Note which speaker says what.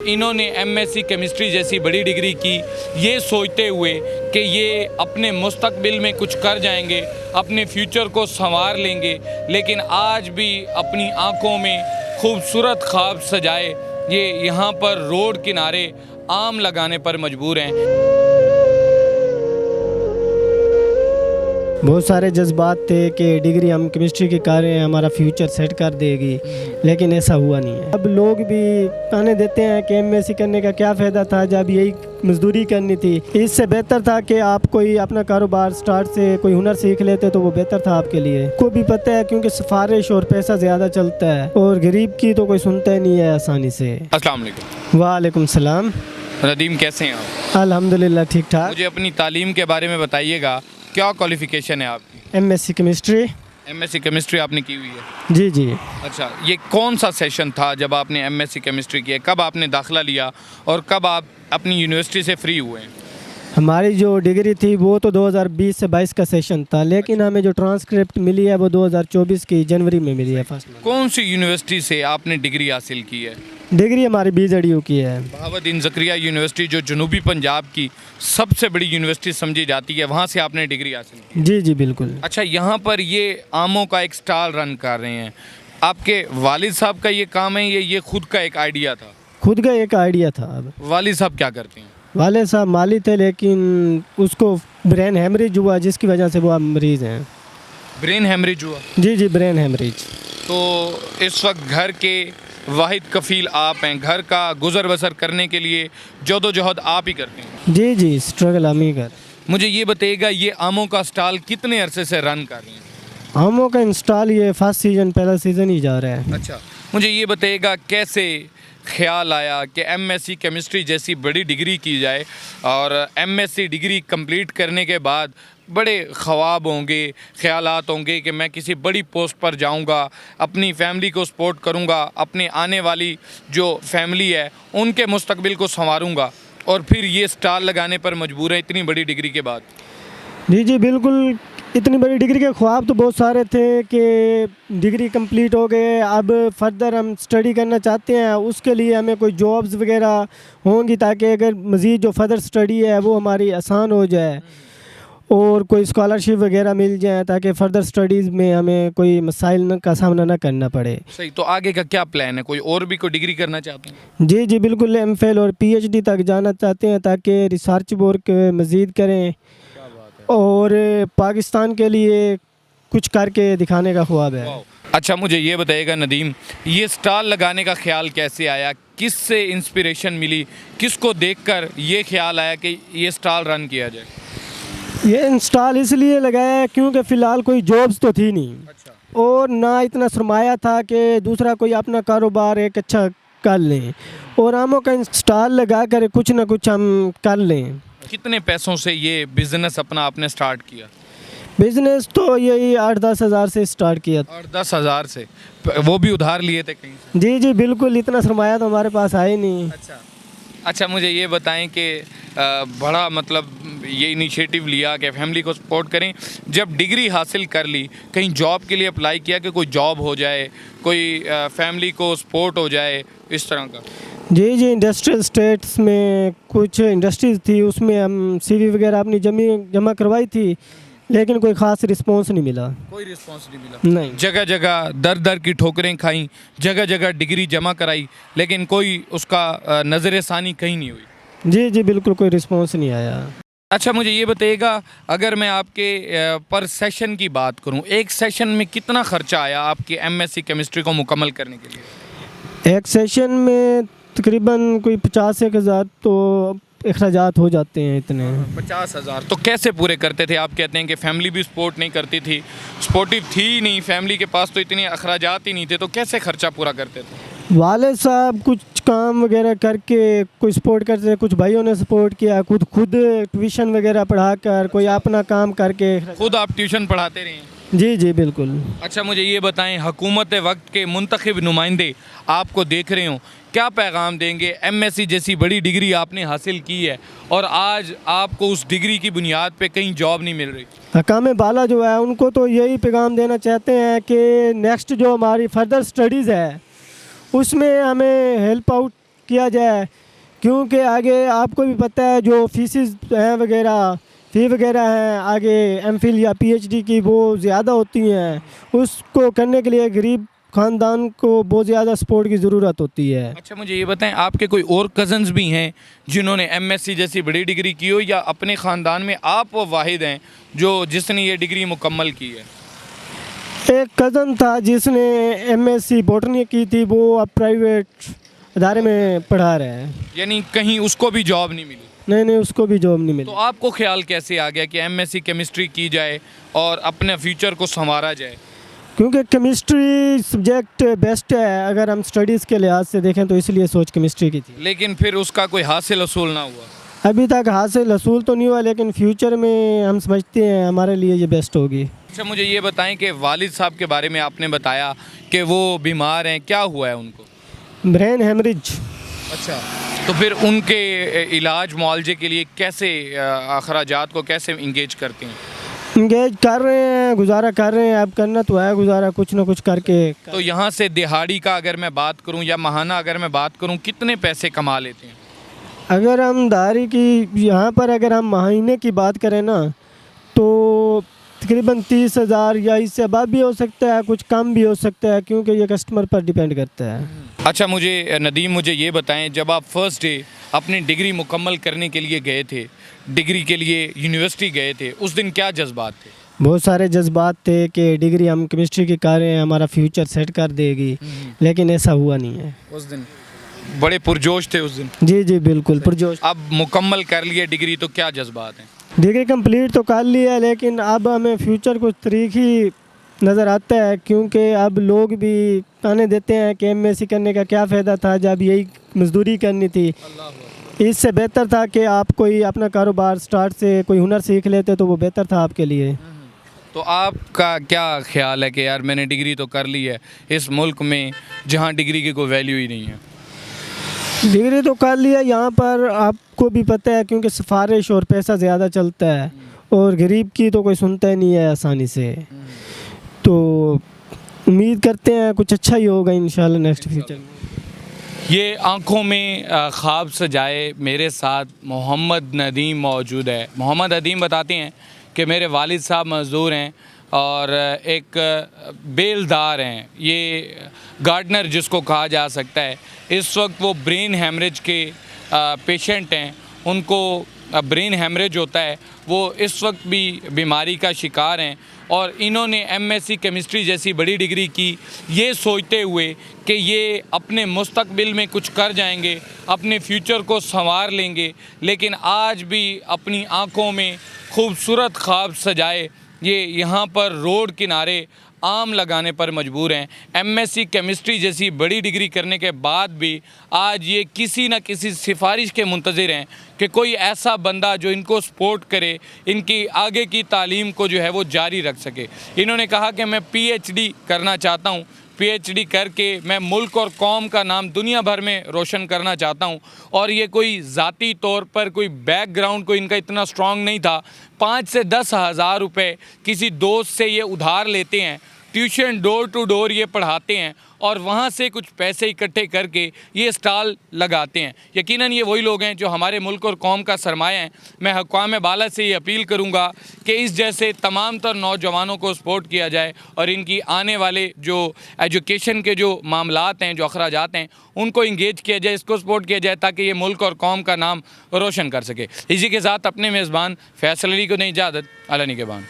Speaker 1: इन्होंने MSc chemistry जैसी बड़ी डिग्री की, ये सोचते हुए कि ये अपने मुस्तकबिल में कुछ कर जाएंगे, अपने फ्यूचर को संवार लेंगे, लेकिन आज भी अपनी आंखों में खूबसूरत ख्वाब सजाए ये यहाँ पर रोड किनारे आम लगाने पर मजबूर हैं।
Speaker 2: बहुत सारे जज्बात थे कि डिग्री हम केमिस्ट्री की कर रहे हैं, हमारा फ्यूचर सेट कर देगी, लेकिन ऐसा हुआ नहीं है। अब लोग भी ताने देते हैं कि एमएससी करने का क्या फ़ायदा था जब यही मजदूरी करनी थी। इससे बेहतर था कि आप कोई अपना कारोबार स्टार्ट से कोई हुनर सीख लेते तो वो बेहतर था आपके लिए। को भी पता है क्योंकि सिफारिश और पैसा ज़्यादा चलता है और गरीब की तो कोई सुनता ही नहीं है आसानी से।
Speaker 1: अस्सलाम वालेकुम।
Speaker 2: वालेकुम सलाम।
Speaker 1: नदीम, कैसे हैं आप?
Speaker 2: अल्हम्दुलिल्लाह ठीक ठाक।
Speaker 1: मुझे अपनी तालीम के बारे में बताइएगा, क्या क्वालिफ़िकेशन है आपकी?
Speaker 2: MSc chemistry.
Speaker 1: एमएससी केमिस्ट्री आपने की हुई है?
Speaker 2: जी जी।
Speaker 1: अच्छा, ये कौन सा सेशन था जब आपने एमएससी केमिस्ट्री किया? कब आपने दाखिला लिया और कब आप अपनी यूनिवर्सिटी से फ्री हुए हैं?
Speaker 2: हमारी जो डिग्री थी वो तो 2020 से 22 का सेशन था, लेकिन हमें जो ट्रांसक्रिप्ट मिली है वो 2024 की जनवरी में मिली है फर्स्ट में।
Speaker 1: कौन सी यूनिवर्सिटी से आपने डिग्री हासिल की है?
Speaker 2: डिग्री हमारी BZU की है।
Speaker 1: बहाउद्दीन ज़करिया यूनिवर्सिटी, जो जनूबी पंजाब की सबसे बड़ी यूनिवर्सिटी समझी जाती है, वहाँ से आपने डिग्री हासिल की?
Speaker 2: जी जी बिल्कुल।
Speaker 1: अच्छा, यहाँ पर ये आमों का एक स्टॉल रन कर रहे हैं, आपके वालिद साहब का ये काम है, ये खुद का एक आइडिया था?
Speaker 2: खुद का एक आइडिया था। अब
Speaker 1: वालिद साहब क्या करते हैं?
Speaker 2: वाले साहब माली थे, लेकिन उसको ब्रेन हेमरेज हुआ जिसकी वजह से वो अब मरीज़ हैं।
Speaker 1: ब्रेन हेमरेज हुआ?
Speaker 2: जी जी ब्रेन हेमरेज।
Speaker 1: तो इस वक्त घर के वाहिद कफ़ील आप हैं, घर का गुजर बसर करने के लिए जद्दोजहद आप ही करते हैं?
Speaker 2: जी जी स्ट्रगल हम ही कर।
Speaker 1: मुझे ये बताइएगा, ये आमों का स्टॉल कितने अरसे से रन कर रहे हैं?
Speaker 2: आमों का इंस्टॉल ये फर्स्ट सीज़न, पहला सीज़न ही जा रहा है।
Speaker 1: अच्छा, मुझे ये बताइएगा कैसे ख्याल आया कि एमएससी केमिस्ट्री जैसी बड़ी डिग्री की जाए और एमएससी डिग्री कंप्लीट करने के बाद बड़े ख्वाब होंगे, ख़यालात होंगे कि मैं किसी बड़ी पोस्ट पर जाऊंगा, अपनी फैमिली को सपोर्ट करूंगा, अपने आने वाली जो फैमिली है उनके मुस्तकबिल को संवारूंगा, और फिर ये स्टॉल लगाने पर मजबूर है इतनी बड़ी डिग्री के बाद?
Speaker 2: जी जी बिल्कुल। इतनी बड़ी डिग्री के ख्वाब तो बहुत सारे थे कि डिग्री कंप्लीट हो गए, अब फर्दर हम स्टडी करना चाहते हैं, उसके लिए हमें कोई जॉब्स वगैरह होंगी ताकि अगर मज़ीद जो फर्दर स्टडी है वो हमारी आसान हो जाए और कोई स्कॉलरशिप वगैरह मिल जाए ताकि फ़र्दर स्टडीज़ में हमें कोई मसाइल का सामना ना करना पड़े।
Speaker 1: सही। तो आगे का क्या प्लान है? कोई और भी कोई डिग्री करना चाहते हैं?
Speaker 2: जी जी बिल्कुल, MPhil और PhD तक जाना चाहते हैं ताकि रिसर्च वर्क मज़ीद करें और पाकिस्तान के लिए कुछ करके दिखाने का ख्वाब है।
Speaker 1: अच्छा, मुझे ये बताइएगा नदीम, ये स्टॉल लगाने का ख्याल कैसे आया? किससे इंस्पिरेशन मिली? किसको देखकर ये ख्याल आया कि ये स्टॉल रन किया जाए?
Speaker 2: ये इंस्टॉल इसलिए लगाया है क्योंकि फ़िलहाल कोई जॉब्स तो थी नहीं।
Speaker 1: अच्छा।
Speaker 2: और ना इतना सरमाया था कि दूसरा कोई अपना कारोबार एक अच्छा कर लें, और आमों का इंस्टॉल लगा कर कुछ ना कुछ हम कर लें।
Speaker 1: कितने पैसों से ये बिज़नेस अपना आपने स्टार्ट किया?
Speaker 2: बिज़नेस तो यही 8-10 हज़ार से स्टार्ट किया।
Speaker 1: 8-10 हज़ार से? वो भी उधार लिए थे कहीं से?
Speaker 2: जी जी बिल्कुल, इतना सरमाया तो हमारे पास है ही नहीं।
Speaker 1: अच्छा। अच्छा, मुझे ये बताएं कि बड़ा मतलब ये इनिशिएटिव लिया कि फैमिली को सपोर्ट करें, जब डिग्री हासिल कर ली कहीं जॉब के लिए अप्लाई किया कि कोई जॉब हो जाए, कोई फैमिली को सपोर्ट हो जाए, इस तरह का?
Speaker 2: जी जी इंडस्ट्रियल स्टेट्स में कुछ इंडस्ट्रीज़ थी, उसमें हम CV वगैरह अपनी जमा करवाई थी, लेकिन कोई ख़ास रिस्पॉन्स नहीं मिला।
Speaker 1: कोई रिस्पॉन्स नहीं मिला?
Speaker 2: नहीं।
Speaker 1: जगह जगह दर दर की ठोकरें खाई, जगह जगह डिग्री जमा कराई, लेकिन कोई उसका नज़र सानी कहीं नहीं हुई?
Speaker 2: जी जी बिल्कुल, कोई रिस्पॉन्स नहीं आया।
Speaker 1: अच्छा, मुझे ये बताइएगा, अगर मैं आपके पर सेशन की बात करूं, एक सेशन में कितना ख़र्चा आया आपके एमएससी केमिस्ट्री को मुकम्मल करने के लिए?
Speaker 2: एक सेशन में तकरीबन कोई 50-1 हज़ार तो अखराजात हो जाते हैं इतने।
Speaker 1: 50 हज़ार तो कैसे पूरे करते थे? आप कहते हैं कि फैमिली भी सपोर्ट नहीं करती थी, सपोर्टिव थी ही नहीं, फैमिली के पास तो इतने अखराजात ही नहीं थे, तो कैसे ख़र्चा पूरा करते थे?
Speaker 2: वाले साहब कुछ काम वगैरह करके कोई सपोर्ट करते, कुछ भाइयों ने सपोर्ट किया, खुद ट्यूशन वगैरह पढ़ाकर, कोई अपना काम करके।
Speaker 1: खुद आप ट्यूशन पढ़ाते रहे हैं?
Speaker 2: जी जी बिल्कुल।
Speaker 1: अच्छा, मुझे ये बताएं, हुकूमत वक्त के मुंतखब नुमाइंदे आपको देख रहे हों, क्या पैगाम देंगे? एमएससी जैसी बड़ी डिग्री आपने हासिल की है और आज आपको उस डिग्री की बुनियाद पे कहीं जॉब नहीं मिल रही।
Speaker 2: हकाम बाला जो है उनको तो यही पैगाम देना चाहते हैं कि नेक्स्ट जो हमारी फर्दर स्टडीज़ है उसमें हमें हेल्प आउट किया जाए, क्योंकि आगे आपको भी पता है जो फीसिस हैं वगैरह, फ़ी वगैरह हैं आगे एमफिल या पीएचडी की वो ज़्यादा होती हैं, उसको करने के लिए गरीब ख़ानदान को बहुत ज़्यादा सपोर्ट की ज़रूरत होती है।
Speaker 1: अच्छा मुझे ये बताएं, आपके कोई और कज़न्स भी हैं जिन्होंने एमएससी जैसी बड़ी डिग्री की हो, या अपने ख़ानदान में आप वो वाहिद हैं जिसने ये डिग्री मुकम्मल की है?
Speaker 2: एक कज़न था जिसने एमएससी बॉटनी की थी, वो अब प्राइवेट अदारे में पढ़ा रहा है।
Speaker 1: यानी कहीं उसको भी जॉब नहीं मिली?
Speaker 2: नहीं, उसको भी जॉब नहीं मिली।
Speaker 1: तो आपको ख्याल कैसे आ गया कि एमएससी केमिस्ट्री की जाए और अपने फ्यूचर को संवारा जाए?
Speaker 2: क्योंकि केमिस्ट्री सब्जेक्ट बेस्ट है अगर हम स्टडीज़ के लिहाज से देखें, तो इसलिए सोच केमिस्ट्री की थी।
Speaker 1: लेकिन फिर उसका कोई हासिल असूल ना हुआ?
Speaker 2: अभी तक हासिल असूल तो नहीं हुआ, लेकिन फ्यूचर में हम समझते हैं हमारे लिए ये बेस्ट होगी।
Speaker 1: अच्छा मुझे ये बताएं कि वालिद साहब के बारे में आपने बताया कि वो बीमार हैं, क्या हुआ है उनको?
Speaker 2: Brain haemorrhage.
Speaker 1: अच्छा, तो फिर उनके इलाज मुआवजे के लिए कैसे अखराजात को कैसे इंगेज करते हैं?
Speaker 2: इंगेज कर रहे हैं, गुजारा कर रहे हैं, अब करना तो है गुजारा कुछ ना कुछ करके।
Speaker 1: तो यहाँ से दिहाड़ी का अगर मैं बात करूँ या माहाना अगर मैं बात करूँ, कितने पैसे कमा लेते हैं?
Speaker 2: अगर हम दारी की यहाँ पर अगर हम महीने की बात करें ना, तो तकरीबन 30,000 या इससे अबाव भी हो सकता है, कुछ कम भी हो सकता है, क्योंकि ये कस्टमर पर डिपेंड करता है।
Speaker 1: अच्छा मुझे नदीम मुझे ये बताएं, जब आप फर्स्ट डे अपनी डिग्री मुकम्मल करने के लिए गए थे, डिग्री के लिए यूनिवर्सिटी गए थे, उस दिन क्या जज्बात थे?
Speaker 2: बहुत सारे जज्बात थे कि डिग्री हम केमिस्ट्री की कर रहे हैं, हमारा फ्यूचर सेट कर देगी, लेकिन ऐसा हुआ नहीं है।
Speaker 1: उस दिन बड़े पुरजोश थे उस दिन?
Speaker 2: जी बिल्कुल पुरजोश।
Speaker 1: अब मुकम्मल कर लिए डिग्री, तो क्या जज्बात हैं?
Speaker 2: डिग्री कंप्लीट तो कर लिया है, लेकिन अब हमें फ्यूचर कुछ तरीक़ी नज़र आता है, क्योंकि अब लोग भी ताने देते हैं कि एमएससी करने का क्या फ़ायदा था जब यही मजदूरी करनी थी। इससे बेहतर था कि आप कोई अपना कारोबार स्टार्ट से कोई हुनर सीख लेते, तो वो बेहतर था आपके लिए।
Speaker 1: तो आपका क्या ख्याल है कि यार मैंने डिग्री तो कर ली है इस मुल्क में जहाँ डिग्री की कोई वैल्यू ही नहीं है?
Speaker 2: डिग्री तो कर लिया, यहाँ पर आपको भी पता है, क्योंकि सिफारिश और पैसा ज़्यादा चलता है, और गरीब की तो कोई सुनता ही नहीं है आसानी से। तो उम्मीद करते हैं कुछ अच्छा ही होगा इंशाल्लाह नेक्स्ट फ्यूचर में।
Speaker 1: ये आँखों में ख्वाब सजाए मेरे साथ मोहम्मद नदीम मौजूद है। मोहम्मद नदीम बताते हैं कि मेरे वालिद साहब मज़दूर हैं और एक बेलदार हैं, ये गार्डनर जिसको कहा जा सकता है। इस वक्त वो ब्रेन हेमरेज के पेशेंट हैं, उनको ब्रेन हेमरेज होता है, वो इस वक्त भी बीमारी का शिकार हैं, और इन्होंने एमएससी केमिस्ट्री जैसी बड़ी डिग्री की ये सोचते हुए कि ये अपने मुस्तकबिल में कुछ कर जाएंगे, अपने फ्यूचर को संवार लेंगे, लेकिन आज भी अपनी आँखों में खूबसूरत ख्वाब सजाए ये यहाँ पर रोड किनारे आम लगाने पर मजबूर हैं। एमएससी केमिस्ट्री जैसी बड़ी डिग्री करने के बाद भी आज ये किसी न किसी सिफारिश के मुंतज़िर हैं कि कोई ऐसा बंदा जो इनको सपोर्ट करे, इनकी आगे की तालीम को जो है वो जारी रख सके। इन्होंने कहा कि मैं पीएचडी करना चाहता हूँ, पीएचडी करके मैं मुल्क और कौम का नाम दुनिया भर में रोशन करना चाहता हूँ। और ये कोई ज़ाती तौर पर कोई बैकग्राउंड कोई इनका इतना स्ट्रॉन्ग नहीं था। 5 से 10 हज़ार रुपये किसी दोस्त से ये उधार लेते हैं, ट्यूशन डोर टू डोर ये पढ़ाते हैं, और वहाँ से कुछ पैसे इकट्ठे करके ये स्टॉल लगाते हैं। यकीनन ये वही लोग हैं जो हमारे मुल्क और कौम का सरमाया हैं। मैं हुक्काम बाला से ये अपील करूँगा कि इस जैसे तमाम तर नौजवानों को सपोर्ट किया जाए, और इनकी आने वाले जो एजुकेशन के जो मामलात हैं, जो अखराजात हैं, उनको इंगेज किया जाए, इसको सपोर्ट किया जाए, ताकि ये मुल्क और कौम का नाम रोशन कर सके। इसी के साथ अपने मेज़बान फैसल अली को दें इजाज़त। अला निगहबान।